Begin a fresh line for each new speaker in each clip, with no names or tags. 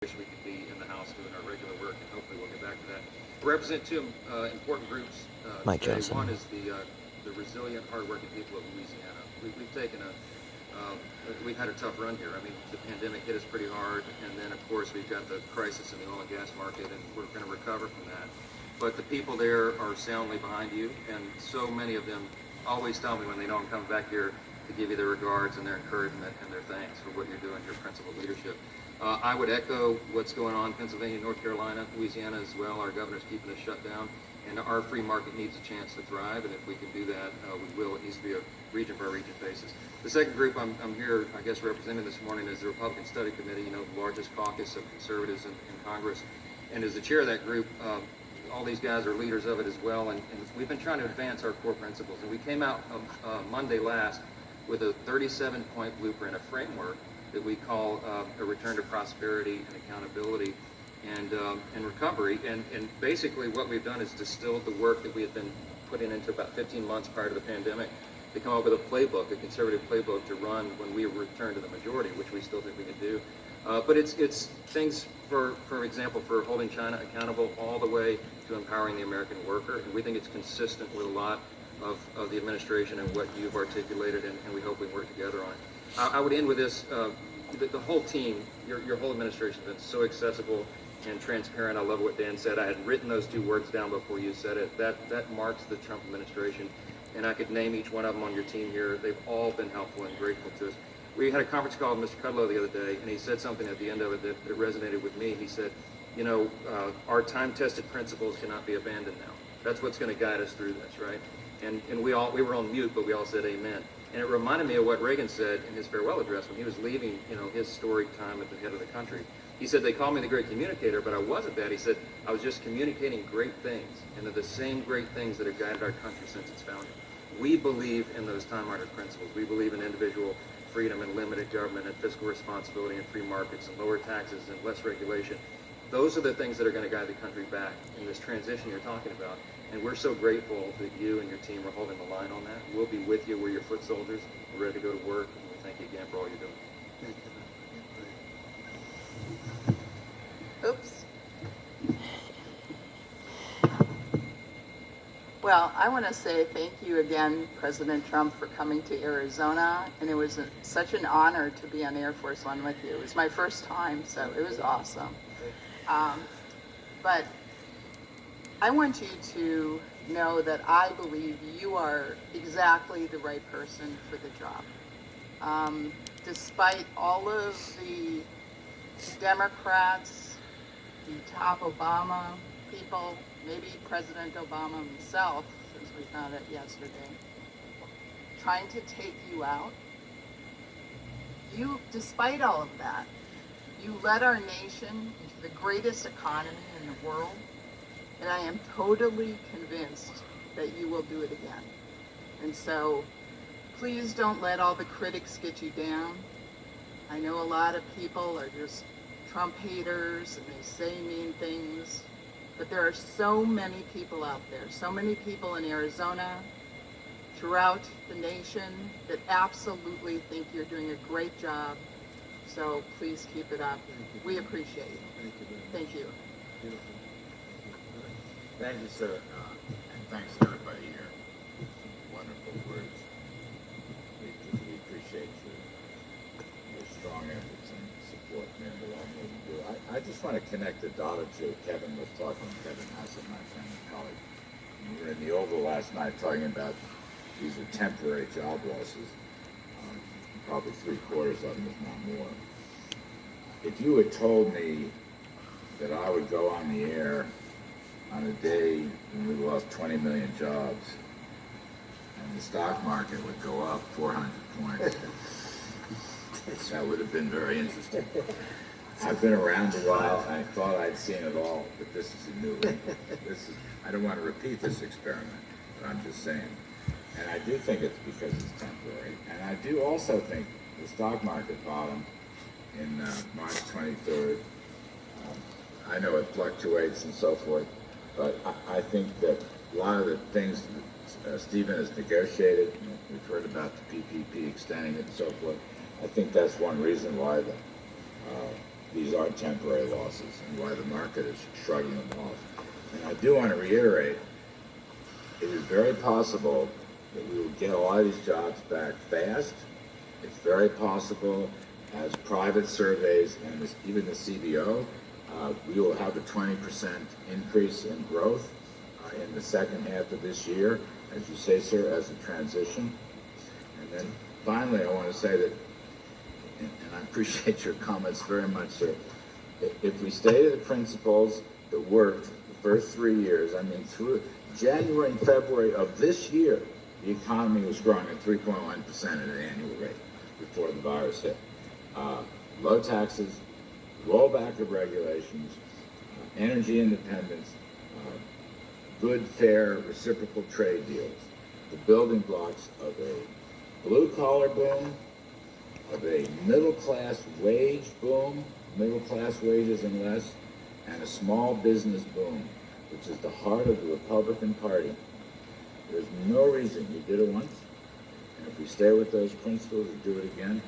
wish we could be in the House doing our regular work, and hopefully we'll get back to that. We represent two important groups
Mike
today.
Johnson.
One is the resilient, hardworking people of Louisiana. We've taken we've had a tough run here. I mean, the pandemic hit us pretty hard, and then of course we've got the crisis in the oil and gas market, and we're going to recover from that. But the people there are soundly behind you, and so many of them always tell me when they know I'm coming back here to give you their regards and their encouragement and their thanks for what you're doing, your principled leadership. I would echo what's going on in Pennsylvania, North Carolina, Louisiana as well. Our governor's keeping us shut down, and our free market needs a chance to thrive, and if we can do that, we will. It needs to be a region-by-region basis. The second group I'm here, I guess, representing this morning is the Republican Study Committee, the largest caucus of conservatives in Congress. And as the chair of that group, all these guys are leaders of it as well, and we've been trying to advance our core principles. And we came out Monday last with a 37-point blueprint, a framework that we call a return to prosperity and accountability and recovery. And basically what we've done is distilled the work that we had been putting into about 15 months prior to the pandemic to come up with a playbook, a conservative playbook to run when we return to the majority, which we still think we can do. But it's things, for example, for holding China accountable all the way to empowering the American worker. And we think it's consistent with a lot of the administration and what you've articulated, and we hope we work together on it. I would end with this. The whole team, your whole administration has been so accessible and transparent. I love what Dan said. I had written those two words down before you said it. That marks the Trump administration, and I could name each one of them on your team here. They've all been helpful and grateful to us. We had a conference call with Mr. Kudlow the other day, and he said something at the end of it that resonated with me. He said, our time-tested principles cannot be abandoned now. That's what's going to guide us through this, right? And we were on mute, but we all said amen. And it reminded me of what Reagan said in his farewell address when he was leaving, his storied time at the head of the country. He said, they call me the great communicator, but I wasn't that. He said, I was just communicating great things, and they're the same great things that have guided our country since its founding. We believe in those time-honored principles. We believe in individual freedom and limited government and fiscal responsibility and free markets and lower taxes and less regulation. Those are the things that are going to guide the country back in this transition you're talking about. And we're so grateful that you and your team are holding the line on that. We'll be with you. We're your foot soldiers. We're ready to go to work. And we thank you again for all you're doing.
Oops. Well, I want to say thank you again, President Trump, for coming to Arizona. And it was such an honor to be on Air Force One with you. It was my first time, so it was awesome. But I want you to know that I believe you are exactly the right person for the job. Despite all of the Democrats, the top Obama people, maybe President Obama himself, since we found it yesterday, trying to take you out, despite all of that, you led our nation into the greatest economy in the world, and I am totally convinced that you will do it again. And so please don't let all the critics get you down. I know a lot of people are just Trump haters and they say mean things, but there are so many people out there, so many people in Arizona, throughout the nation, that absolutely think you're doing a great job. So please keep it up. We appreciate you. Thank you.
Beautiful. Thank you, sir. And thanks to everybody here. Wonderful words. We appreciate your strong efforts and support in all that you do. I just want to connect the dot or two. Kevin was talking, Kevin Hassett, my friend and colleague. We were in the Oval last night talking about these are temporary job losses. Probably 3/4 of them, if not more. If you had told me that I would go on the air on a day when we lost 20 million jobs and the stock market would go up 400 points, that would have been very interesting. I've been around a while, and I thought I'd seen it all, but this is a new one. I don't want to repeat this experiment, but I'm just saying. And I do think it's because it's temporary. And I do also think the stock market bottomed in March 23rd. I know it fluctuates and so forth, but I think that a lot of the things that Stephen has negotiated, we've heard about the PPP extending it and so forth, I think that's one reason why these are temporary losses and why the market is shrugging them off. And I do want to reiterate, it is very possible that we will get a lot of these jobs back fast. It's very possible, as private surveys and even the CBO, we will have a 20% increase in growth in the second half of this year, as you say, sir, as a transition. And then finally, I want to say that, and I appreciate your comments very much, sir, if we stay to the principles that worked the first 3 years, I mean, through January and February of this year, the economy was growing at 3.1% at an annual rate before the virus hit. Low taxes, rollback of regulations, energy independence, good, fair, reciprocal trade deals, the building blocks of a blue-collar boom, of a middle-class wage boom, middle-class wages and less, and a small business boom, which is the heart of the Republican Party. There's no reason you did it once, and if we stay with those principles and do it again,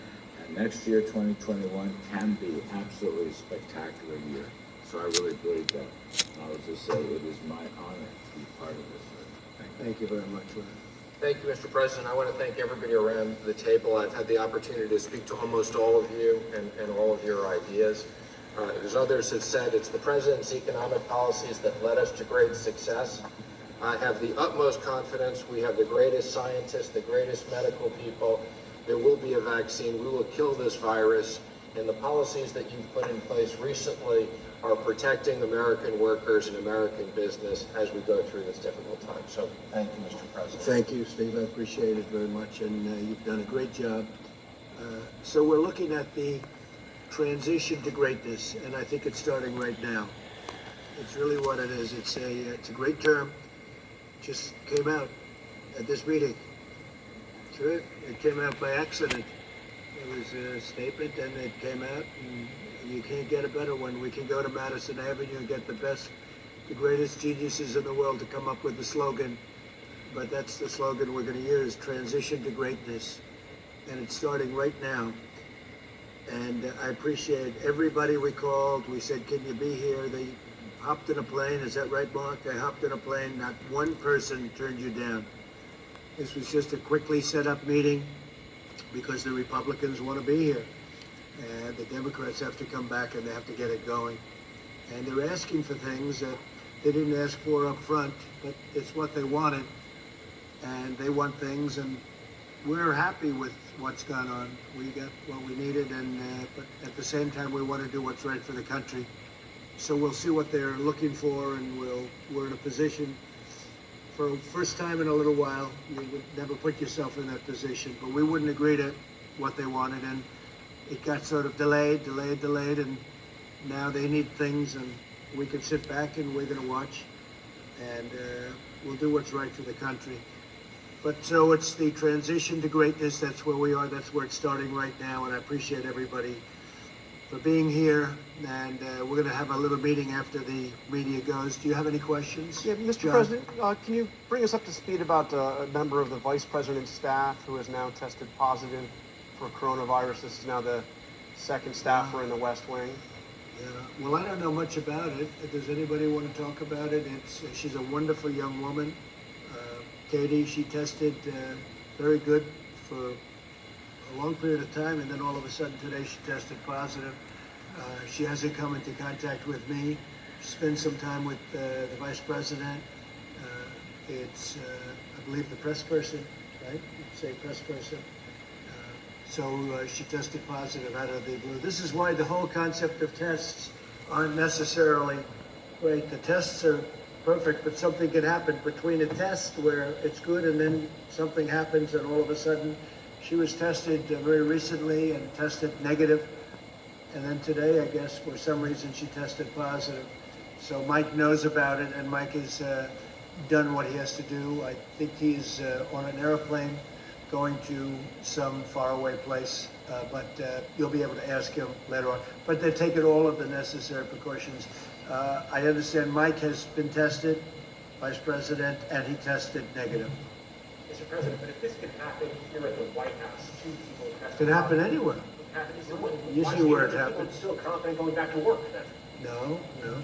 and next year, 2021, can be absolutely a spectacular year. So I really believe that. And I would just say it is my honor to be part of this.
Thank you very much, Ron.
Thank you, Mr. President. I want to thank everybody around the table. I've had the opportunity to speak to almost all of you and all of your ideas. As others have said, it's the President's economic policies that led us to great success. I have the utmost confidence. We have the greatest scientists, the greatest medical people. There will be a vaccine. We will kill this virus. And the policies that you've put in place recently are protecting American workers and American business as we go through this difficult time. So thank you, Mr. President.
Thank you, Steve. I appreciate it very much, and you've done a great job. So we're looking at the transition to greatness, and I think it's starting right now. It's really what it is. It's a great term. Just came out at this meeting. That's it. It came out by accident. It was a statement, and it came out, and you can't get a better one. We can go to Madison Avenue and get the greatest geniuses in the world to come up with the slogan, but that's the slogan we're going to use, transition to greatness, and it's starting right now. And I appreciate everybody we called. We said, can you be here? They hopped in a plane. Is that right, Mark? They hopped in a plane. Not one person turned you down. This was just a quickly set up meeting because the Republicans want to be here. And the Democrats have to come back and they have to get it going. And they're asking for things that they didn't ask for up front, but it's what they wanted. And they want things, and we're happy with what's gone on. We got what we needed, but at the same time, we want to do what's right for the country. So we'll see what they're looking for, and we're in a position for the first time in a little while. You would never put yourself in that position, but we wouldn't agree to what they wanted, and it got sort of delayed, and now they need things, and we can sit back and we're going to watch, and we'll do what's right for the country. But so it's the transition to greatness. That's where we are. That's where it's starting right now, and I appreciate everybody for being here, and we're going to have a little meeting after the media goes. Do you have any questions?
Yeah, Mr.
John?
President, can you bring us up to speed about a member of the Vice President's staff who has now tested positive for coronavirus? This is now the second staffer in the West Wing.
Yeah. Well, I don't know much about it. Does anybody want to talk about it? She's a wonderful young woman. Katie, she tested very good for a long period of time, and then all of a sudden today she tested positive. She hasn't come into contact with me. She spent some time with the Vice President. It's, I believe, the press person, right? You'd say press person. So she tested positive out of the blue. This is why the whole concept of tests aren't necessarily great. The tests are perfect, but something can happen between a test where it's good and then something happens and all of a sudden she was tested very recently and tested negative. And then today, I guess, for some reason, she tested positive. So Mike knows about it, and Mike has done what he has to do. I think he's on an airplane going to some faraway place, but you'll be able to ask him later on. But they're taking all of the necessary precautions. I understand Mike has been tested, Vice President, and he tested negative.
Mr. President, but if this can happen here at the White House, two people tested
It can happen
positive.
anywhere. Usually where it happens.
Still confident going back to work then?
No,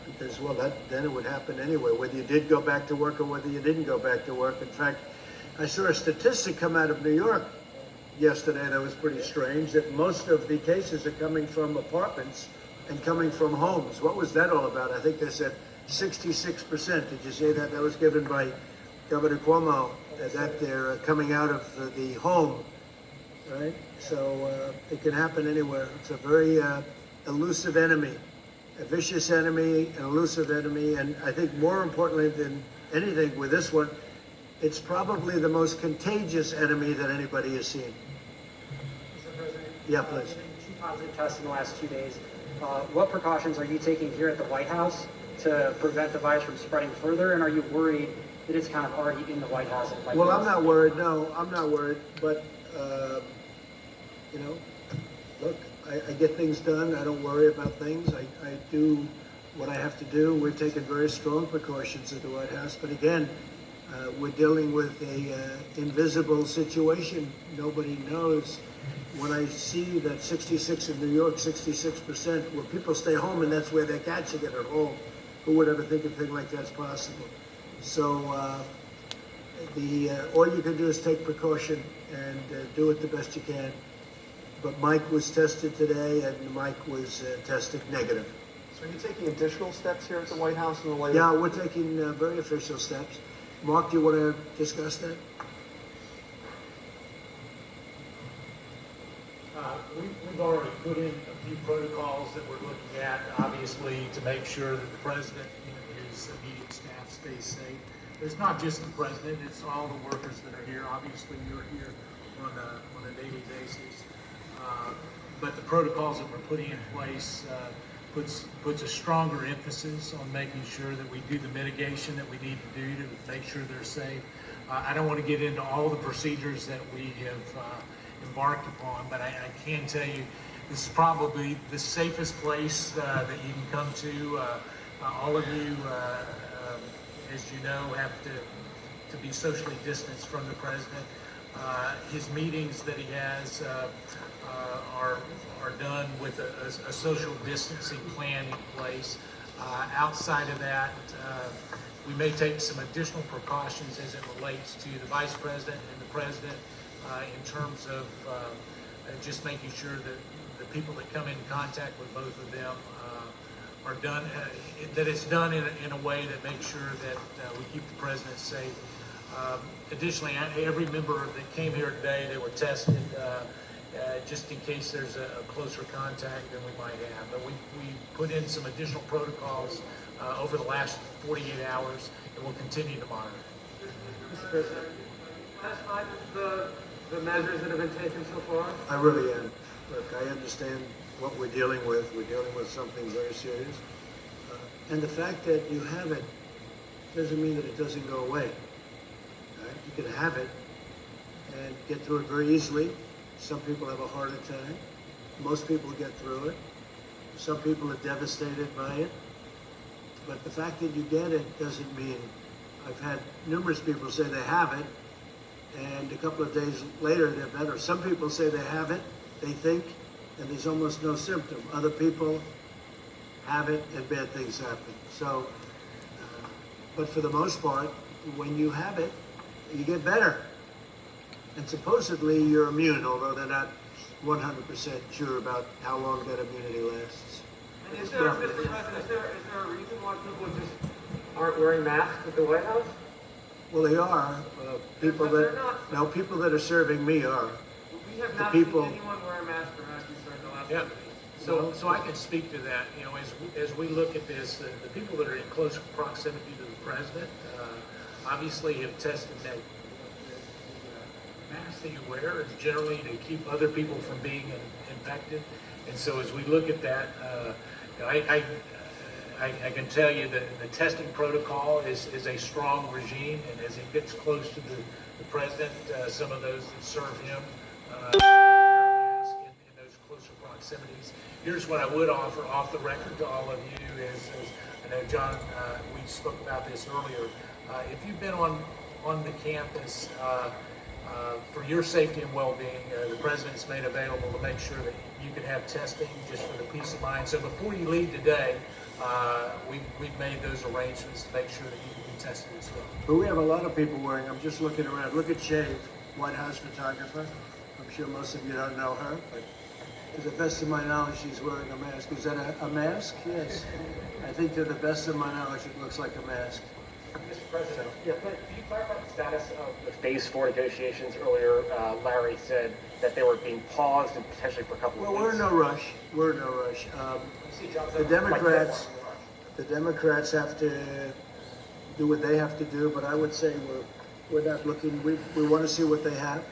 because, well, then it would happen anyway, whether you did go back to work or whether you didn't go back to work. In fact, I saw a statistic come out of New York yesterday that was pretty strange, that most of the cases are coming from apartments and coming from homes. What was that all about? I think they said 66%. Did you say that? That was given by Governor Cuomo, that they're coming out of the home, right? So it can happen anywhere. It's a very elusive enemy, a vicious enemy, an elusive enemy, and I think more importantly than anything with this one, it's probably the most contagious enemy that anybody has seen.
Mr. President?
Yeah, please.
Given 2 positive tests in the last 2 days, what precautions are you taking here at the White House to prevent the virus from spreading further? And are you worried that it's kind of already in the White House?
Well, I'm not worried. No, I'm not worried. But, you know, look, I get things done. I don't worry about things. I do what I have to do. We've taken very strong precautions at the White House. But again, we're dealing with a invisible situation. Nobody knows. When I see that 66 in New York, 66%, where people stay home and that's where they're catching it at home, who would ever think a thing like that's possible? So all you can do is take precaution and do it the best you can. But Mike was tested today, and Mike was tested negative.
So are you taking additional steps here at the White House in the light of...
Yeah, we're taking very official steps. Mark, do you want to discuss that?
We've already put in a few protocols that we're looking at, obviously, to make sure that the president and his immediate staff stays safe. But it's not just the president, it's all the workers that are here. Obviously, you're here on a daily basis. But the protocols that we're putting in place puts a stronger emphasis on making sure that we do the mitigation that we need to do to make sure they're safe. I don't want to get into all the procedures that we have embarked upon, but I can tell you this is probably the safest place that you can come to. All of you, as you know, have to be socially distanced from the president. His meetings that he has are done with a social distancing plan in place. Outside of that, we may take some additional precautions as it relates to the vice president and the president in terms of just making sure that the people that come in contact with both of them are done, that it's done in a way that makes sure that we keep the president safe. Additionally, every member that came here today, they were tested just in case there's a closer contact than we might have. But we put in some additional protocols over the last 48 hours, and we'll continue to monitor.
Mr. President, satisfied with the measures that have been taken so far?
I really am. Look, I understand what we're dealing with. We're dealing with something very serious. And the fact that you have it doesn't mean that it doesn't go away. Right? You can have it and get through it very easily. Some people have a harder time. Most people get through it. Some people are devastated by it. But the fact that you get it doesn't mean, I've had numerous people say they have it, and a couple of days later they're better. Some people say they have it, they think, and there's almost no symptom. Other people have it and bad things happen. So, but for the most part, when you have it, you get better. And supposedly you're immune, although they're not 100% sure about how long that immunity lasts.
And is there, Mr. President, is there a reason why people just aren't wearing masks at the White House?
Well, they are. People
But they're
that,
not.
no, people that are serving me are.
We have
The
not
people-
seen anyone wear a mask or Matthew in the last
Yeah.
2 days.
So I can speak to that. You know, as we look at this, the people that are in close proximity to the president obviously have tested that. The mask that you wear is generally to keep other people from being infected, and so as we look at that, I can tell you that the testing protocol is a strong regime, and as it gets close to the president, some of those that serve him wear a mask in those closer proximities. Here's what I would offer off the record to all of you is I know John, we spoke about this earlier. If you've been on the campus for your safety and well-being, the president's made available to make sure that you can have testing just for the peace of mind. So before you leave today, we've made those arrangements to make sure that you can be tested as well.
But we have a lot of people wearing, I'm just looking around. Look at Shave, White House photographer. I'm sure most of you don't know her, but to the best of my knowledge, she's wearing a mask. Is that a mask? Yes. I think to the best of my knowledge, it looks like a mask.
Mr. President, can you clarify the status of the Phase 4 negotiations? Earlier, Larry said that they were being paused and potentially for a couple of
Well,
weeks.
we're in no rush. We're in no rush. The Democrats have to do what they have to do, but I would say we're not looking. We want to see what they have,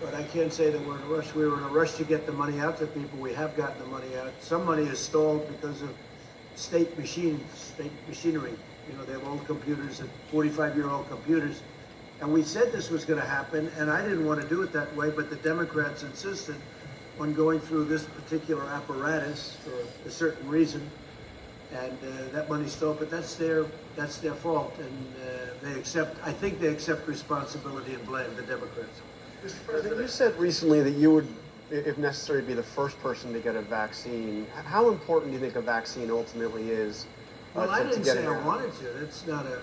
but I can't say that we're in a rush. We were in a rush to get the money out to people. We have gotten the money out. Some money is stalled because of state machinery. You know, they have old computers, and 45-year-old computers. And we said this was going to happen, and I didn't want to do it that way, but the Democrats insisted on going through this particular apparatus for a certain reason, and that money stalled. But that's their fault, and I think they accept responsibility and blame, the Democrats.
Mr. President, you said recently that you would, if necessary, be the first person to get a vaccine. How important do you think a vaccine ultimately is?
Well, I didn't
get
say
it
I
out?
wanted to. That's not a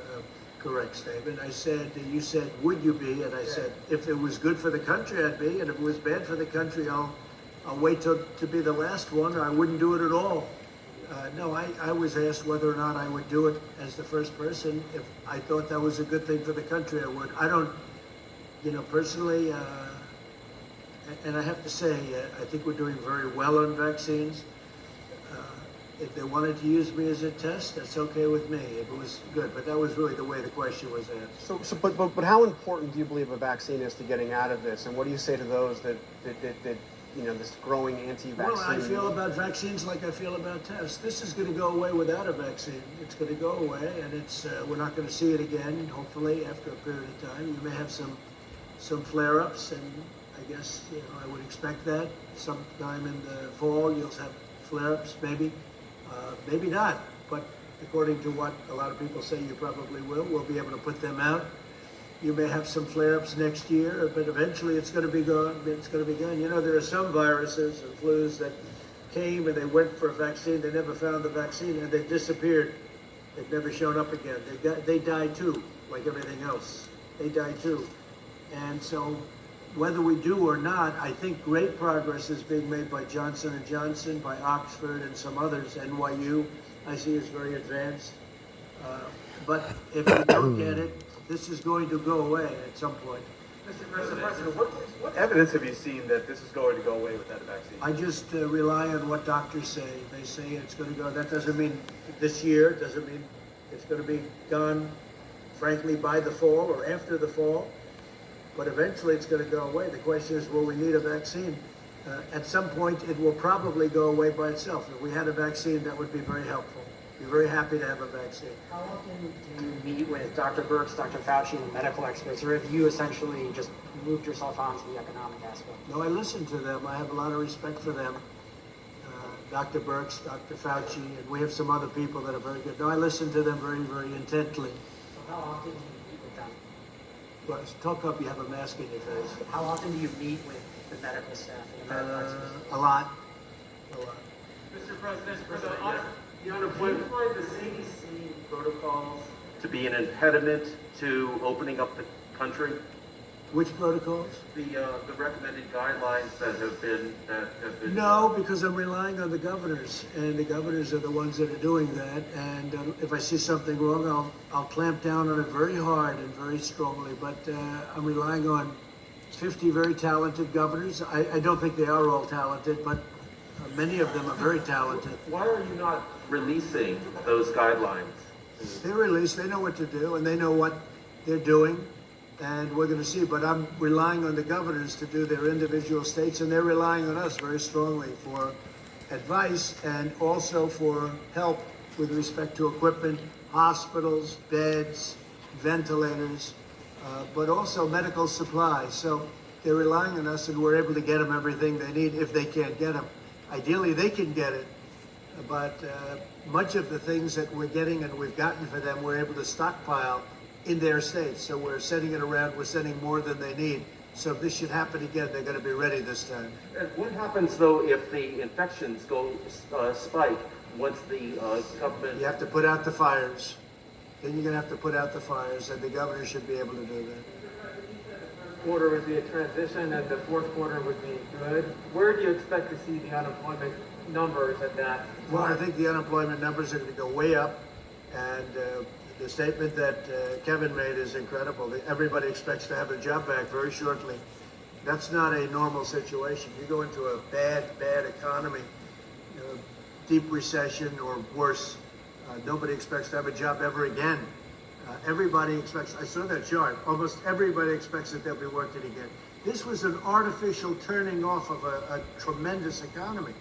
correct statement. I said, you said, would you be? And I said, if it was good for the country, I'd be. And if it was bad for the country, I'll wait to be the last one, or I wouldn't do it at all. No, I was asked whether or not I would do it as the first person. If I thought that was a good thing for the country, I would. I don't, personally, and I have to say, I think we're doing very well on vaccines. If they wanted to use me as a test, that's okay with me. If it was good, but that was really the way the question was asked.
But how important do you believe a vaccine is to getting out of this? And what do you say to those that this growing anti-vaccine?
Well, I feel about vaccines like I feel about tests. This is going to go away without a vaccine. It's going to go away, and we're not going to see it again. Hopefully, after a period of time, you may have some flare-ups, and I guess I would expect that sometime in the fall you'll have flare-ups, maybe. Maybe not, but according to what a lot of people say, you probably will. We'll be able to put them out. You may have some flare-ups next year, but eventually it's going to be gone. It's going to be gone. There are some viruses and flus that came and they went for a vaccine. They never found the vaccine and they disappeared. They've never shown up again. They died too, like everything else. They died too. And so whether we do or not, I think great progress is being made by Johnson & Johnson, by Oxford, and some others. NYU, I see, is very advanced. But if we don't get it, this is going to go away at some point.
Mr. President, what evidence have you seen that this is going to go away without a vaccine?
I just rely on what doctors say. They say it's going to go. That doesn't mean this year. It doesn't mean it's going to be gone, frankly, by the fall or after the fall. But eventually it's going to go away. The question is, will we need a vaccine? At some point, it will probably go away by itself. If we had a vaccine, that would be very helpful. Be very happy to have a vaccine.
How often do you meet with Dr. Birx, Dr. Fauci, and medical experts, or have you essentially just moved yourself onto the economic aspect?
No, I listen to them. I have a lot of respect for them. Dr. Birx, Dr. Fauci, and we have some other people that are very good. No, I listen to them very, very intently.
So how often do you meet with them?
Well, talk up, you have a mask in your face.
How often do you meet with the medical staff and the medical experts?
A lot.
Mr. President, you find the CDC protocols to be an impediment to opening up the country?
Which protocols?
The recommended guidelines that have been
No, because I'm relying on the governors, and the governors are the ones that are doing that. And if I see something wrong, I'll clamp down on it very hard and very strongly. But I'm relying on 50 very talented governors. I don't think they are all talented, but many of them are very talented.
Why are you not releasing those guidelines?
They're released. They know what to do, and they know what they're doing. And we're going to see, but I'm relying on the governors to do their individual states, and they're relying on us very strongly for advice and also for help with respect to equipment, hospitals, beds, ventilators, but also medical supplies. So they're relying on us, and we're able to get them everything they need if they can't get them. Ideally, they can get it, but much of the things that we're getting and we've gotten for them, we're able to stockpile in their states. So we're sending it around, we're sending more than they need. So if this should happen again, they're going to be ready this time.
And what happens though if the infections go spike once the government?
You have to put out the fires. Then you're going to have to put out the fires, and the governor should be able to do that.
Quarter would be a transition and the fourth quarter would be good. Where do you expect to see the unemployment numbers at that?
Well, I think the unemployment numbers are going to go way up, and the statement that Kevin made is incredible. Everybody expects to have a job back very shortly. That's not a normal situation. You go into a bad economy, deep recession or worse. Nobody expects to have a job ever again. Everybody expects, I saw that chart, almost everybody expects that they'll be working again. This was an artificial turning off of a tremendous economy.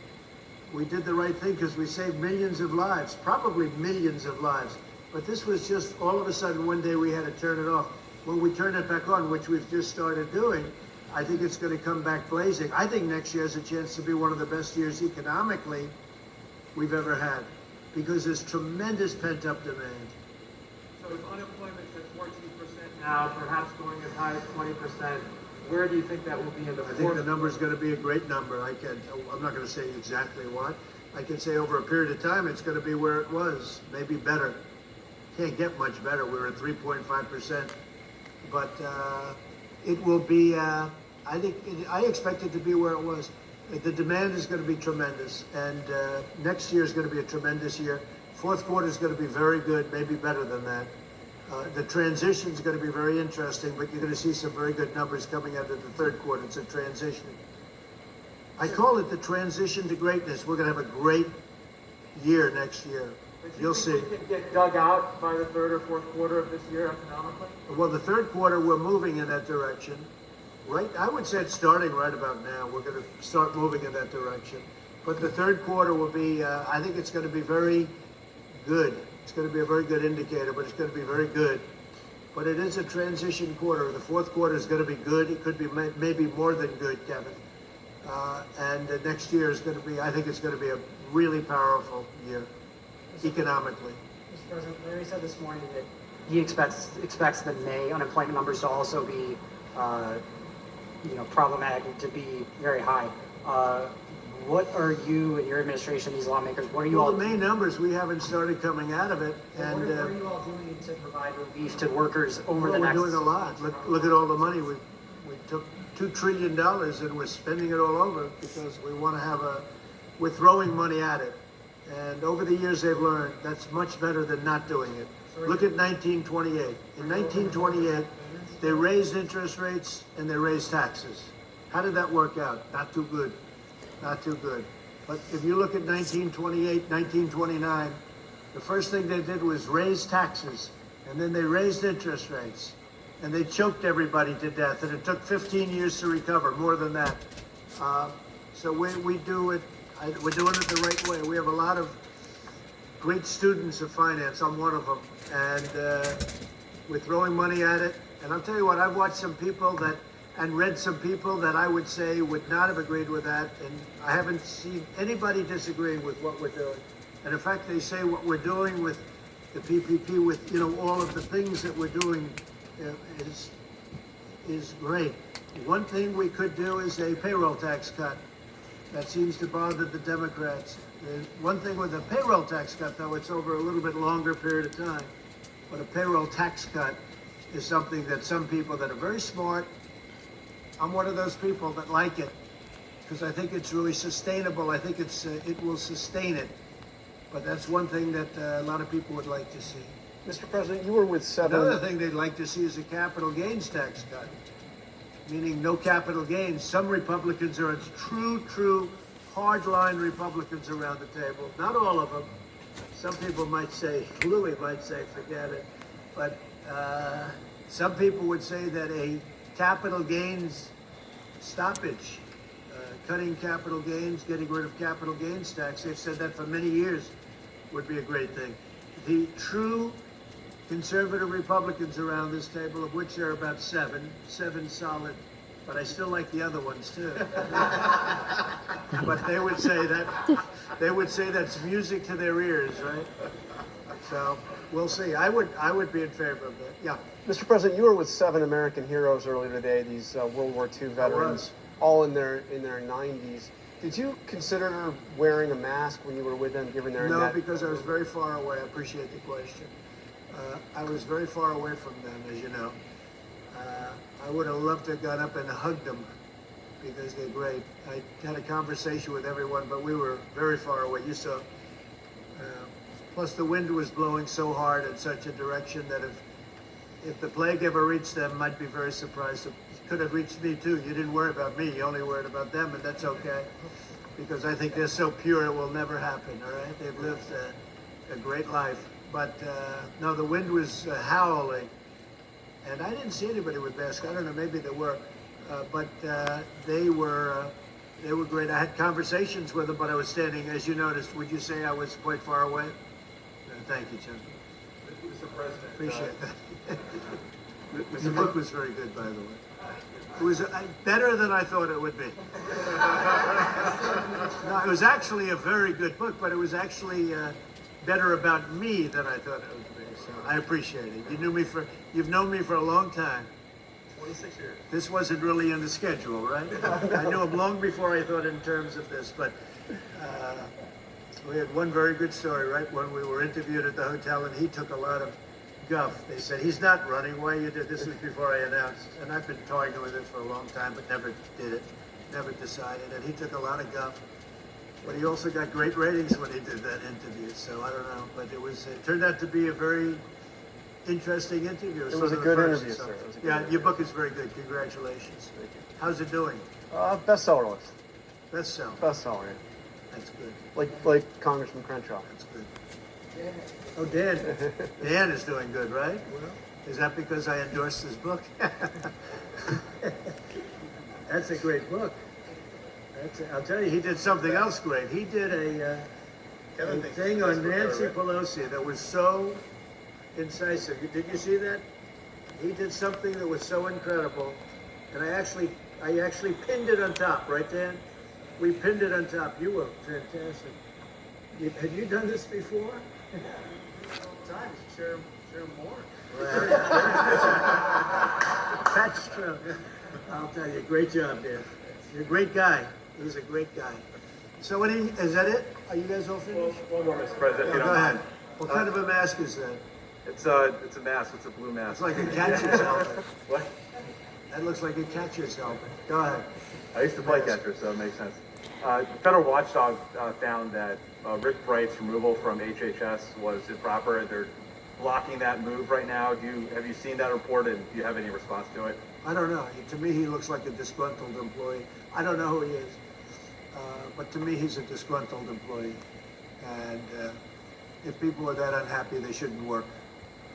We did the right thing because we saved millions of lives, probably millions of lives. But this was just all of a sudden one day we had to turn it off. When we turn it back on, which we've just started doing, I think it's going to come back blazing. I think next year has a chance to be one of the best years economically we've ever had because there's tremendous pent-up demand.
So if unemployment's at 14% now, perhaps going as high as 20%, where do you think that will be in the
I think
fourth?
the number is going to be a great number. I'm not going to say exactly what. I can say over a period of time, it's going to be where it was, maybe better. Can't get much better. We're at 3.5%, but it will be. I expect it to be where it was. The demand is going to be tremendous, and next year is going to be a tremendous year. Fourth quarter is going to be very good, maybe better than that. The transition is going to be very interesting, but you're going to see some very good numbers coming out of the third quarter. It's a transition. I call it the transition to greatness. We're going to have a great year next year. You'll see.
We could get dug out by the third or fourth quarter of this year economically?
Well, the third quarter, we're moving in that direction. Right, I would say it's starting right about now. We're going to start moving in that direction. But the third quarter will be, I think it's going to be very good. It's going to be a very good indicator, but it's going to be very good. But it is a transition quarter. The fourth quarter is going to be good. It could be maybe more than good, Kevin. And next year is going to be, I think it's going to be a really powerful year economically.
Mr. President, Larry said this morning that he expects the May unemployment numbers to also be, problematic, to be very high. What are you and your administration, these lawmakers, what are you all?
The May numbers, we haven't started coming out of it, and
what are you all doing to provide relief to workers over the next?
We're doing a lot. Look at all the money we took $2 trillion and we're spending it all over because we want to we're throwing money at it. And over the years they've learned that's much better than not doing it. Look at 1928. In 1928, they raised interest rates and they raised taxes. How did that work out? Not too good. Not too good. But if you look at 1928, 1929, the first thing they did was raise taxes, and then they raised interest rates, and they choked everybody to death, and it took 15 years to recover, more than that. So we do it, we're doing it the right way. We have a lot of great students of finance. I'm one of them, and we're throwing money at it. And I'll tell you what, I've watched some people and read some people that I would say would not have agreed with that, and I haven't seen anybody disagreeing with what we're doing. And in fact, they say what we're doing with the PPP, with all of the things that we're doing, is great. One thing we could do is a payroll tax cut. That seems to bother the Democrats. One thing with a payroll tax cut, though, it's over a little bit longer period of time. But a payroll tax cut is something that some people that are very smart, I'm one of those people that like it because I think it's really sustainable. I think it will sustain it. But that's one thing that a lot of people would like to see.
Mr. President, you were with seven.
Another thing they'd like to see is a capital gains tax cut, meaning no capital gains. Some Republicans are true hardline Republicans around the table. Not all of them. Some people might say, Louis might say, forget it. But some people would say that a capital gains stoppage, cutting capital gains, getting rid of capital gains tax, they've said that for many years would be a great thing. The true conservative Republicans around this table, of which there are about seven solid, but I still like the other ones too. But they would say that's music to their ears, right? So we'll see. I would be in favor of that. Yeah.
Mr. President, you were with 7 American heroes earlier today, these World War II veterans, all in their 90s. Did you consider wearing a mask when you were with them, given their
No, because I was very far away. I appreciate the question. I was very far away from them, as you know. I would have loved to have gone up and hugged them because they're great. I had a conversation with everyone, but we were very far away. You saw. Plus, the wind was blowing so hard in such a direction that if the plague ever reached them, I'd be very surprised. It could have reached me too. You didn't worry about me. You only worried about them, and that's okay, because I think they're so pure it will never happen. All right, they've lived a great life. But no, the wind was howling, and I didn't see anybody with masks. I don't know, maybe there were, but they were great. I had conversations with them, but I was standing, as you noticed. Would you say I was quite far away? Thank you, Jim.
Mr. President.
Appreciate that. The book was very good, by the way. It was better than I thought it would be. No, it was actually a very good book, but it was actually better about me than I thought it would be. So I appreciate it. You've known me for a long time.
26 years.
This wasn't really in the schedule, right? I knew him long before I thought in terms of this, but we had one very good story, right? When we were interviewed at the hotel, and he took a lot of guff. They said, he's not running. Why you did this? Was before I announced. And I've been toying with it for a long time, but never did it, never decided. And he took a lot of guff. But he also got great ratings when he did that interview. So I don't know, but it turned out to be a very interesting interview.
It was a good interview, sir.
Yeah, your book is very good. Congratulations.
Thank you.
How's it doing?
Bestseller list.
Bestseller.
Bestseller, yeah.
That's good.
Like Congressman Crenshaw.
That's good. Oh, Dan. Dan is doing good, right? Is that because I endorsed his book? That's a great book. I'll tell you, he did something else great. He did a thing on Nancy Pelosi that was so incisive. Did you see that? He did something that was so incredible, and I actually pinned it on top, right, Dan? We pinned it on top. You were fantastic. Have you done this before?
Times, share more.
That's true. I'll tell you, great job, Dan. You're a great guy. He's a great guy. So is that it? Are you guys all finished?
One more, Mr. President. if you
Go
don't
ahead.
mind.
What kind of a mask is that?
It's a mask. It's a blue mask.
It's like a catcher's helmet.
What?
That looks like a catcher's helmet. Go ahead.
I used to play catcher, so it makes sense. The federal watchdog found that Rick Bright's removal from HHS was improper. They're blocking that move right now. Have you seen that report, and do you have any response to it?
I don't know. To me, he looks like a disgruntled employee. I don't know who he is, but to me, he's a disgruntled employee. And if people are that unhappy, they shouldn't work.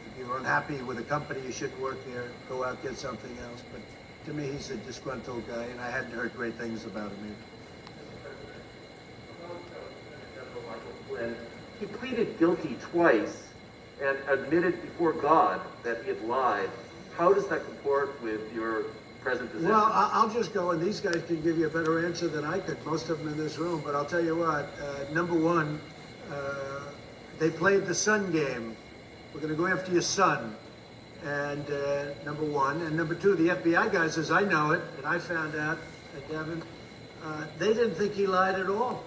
If you're unhappy with a company, you shouldn't work there. Go out, get something else. But to me, he's a disgruntled guy, and I hadn't heard great things about him either.
He pleaded guilty twice and admitted before God that he had lied. How does that comport with your present position?
Well, I'll just go, and these guys can give you a better answer than I could, most of them in this room. But I'll tell you what, number one, they played the son game. We're going to go after your son. And number one. And number two, the FBI guys, as I know it, and I found out at Devin, they didn't think he lied at all.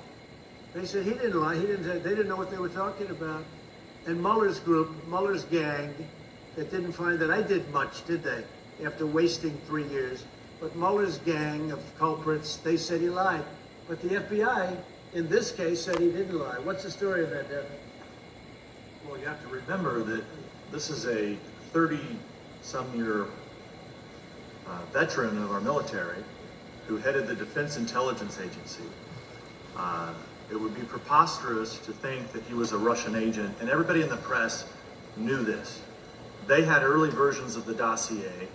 They said he didn't lie. They didn't know what they were talking about. And Mueller's group, Mueller's gang, that didn't find that I did much, did they? After wasting 3 years. But Mueller's gang of culprits, they said he lied. But the FBI, in this case, said he didn't lie. What's the story of that, Devin?
Well, you have to remember that this is a 30-some-year veteran of our military who headed the Defense Intelligence Agency. It would be preposterous to think that he was a Russian agent, and everybody in the press knew this. They had early versions of the dossier.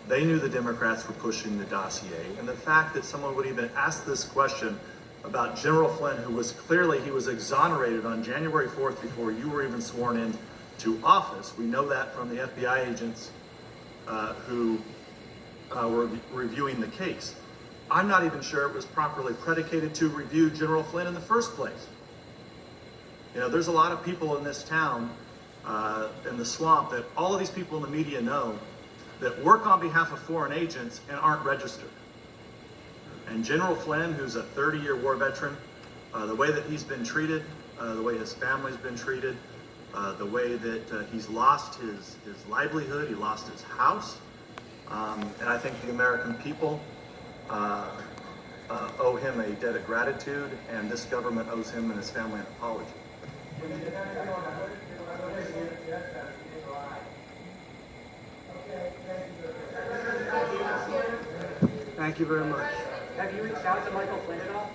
They knew the Democrats were pushing the dossier, and the fact that someone would even ask this question about General Flynn, who was clearly, he was exonerated on January 4th before you were even sworn in to office. We know that from the FBI agents who were reviewing the case. I'm not even sure it was properly predicated to review General Flynn in the first place. You know, there's a lot of people in this town in the swamp that all of these people in the media know that work on behalf of foreign agents and aren't registered. And General Flynn, who's a 30-year war veteran, the way that he's been treated, the way his family's been treated, the way that he's lost his livelihood, he lost his house. And I think the American people owe him a debt of gratitude, and this government owes him and his family an apology.
Thank you very much.
Have you reached out to Michael Flynn at all?